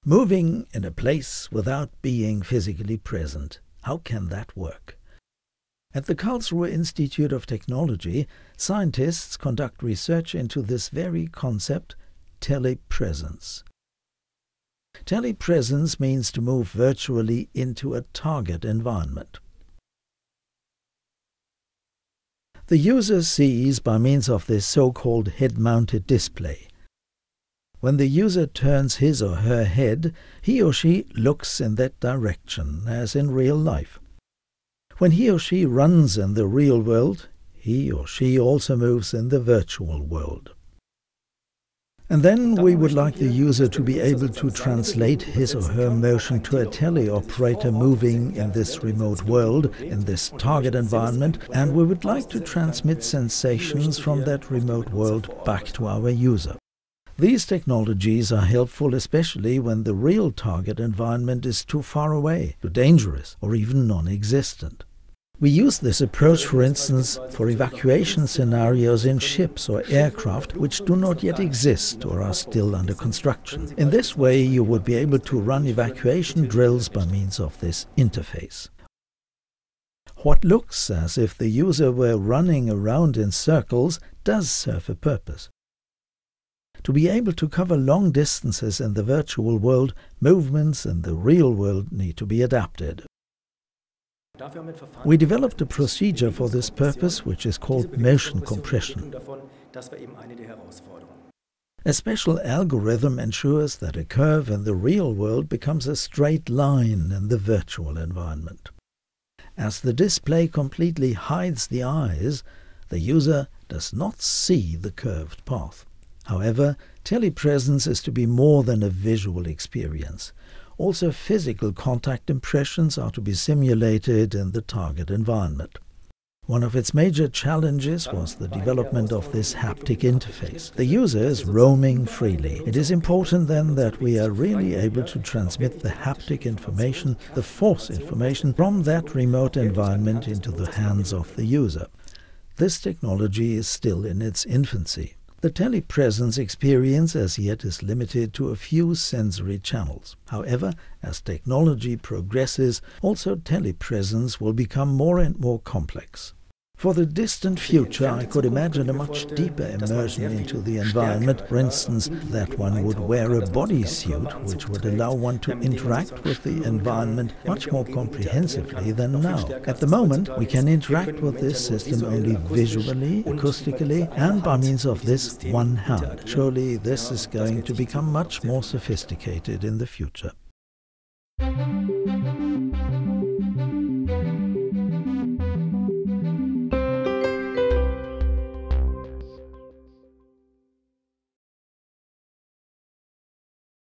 Moving in a place without being physically present. How can that work? At the Karlsruhe Institute of Technology, scientists conduct research into this very concept, telepresence. Telepresence means to move virtually into a target environment. The user sees by means of this so-called head-mounted display. When the user turns his or her head, he or she looks in that direction, as in real life. When he or she runs in the real world, he or she also moves in the virtual world. And then we would like the user to be able to translate his or her motion to a teleoperator moving in this remote world, in this target environment, and we would like to transmit sensations from that remote world back to our user. These technologies are helpful especially when the real target environment is too far away, too dangerous, or even non-existent. We use this approach, for instance, for evacuation scenarios in ships or aircraft which do not yet exist or are still under construction. In this way, you would be able to run evacuation drills by means of this interface. What looks as if the user were running around in circles does serve a purpose. To be able to cover long distances in the virtual world, movements in the real world need to be adapted. We developed a procedure for this purpose, which is called motion compression. A special algorithm ensures that a curve in the real world becomes a straight line in the virtual environment. As the display completely hides the eyes, the user does not see the curved path. However, telepresence is to be more than a visual experience. Also, physical contact impressions are to be simulated in the target environment. One of its major challenges was the development of this haptic interface. The user is roaming freely. It is important then that we are really able to transmit the haptic information, the force information, from that remote environment into the hands of the user. This technology is still in its infancy. The telepresence experience as yet is limited to a few sensory channels. However, as technology progresses, also telepresence will become more and more complex. For the distant future, I could imagine a much deeper immersion into the environment. For instance, that one would wear a bodysuit, which would allow one to interact with the environment much more comprehensively than now. At the moment, we can interact with this system only visually, acoustically, and by means of this one hand. Surely this is going to become much more sophisticated in the future.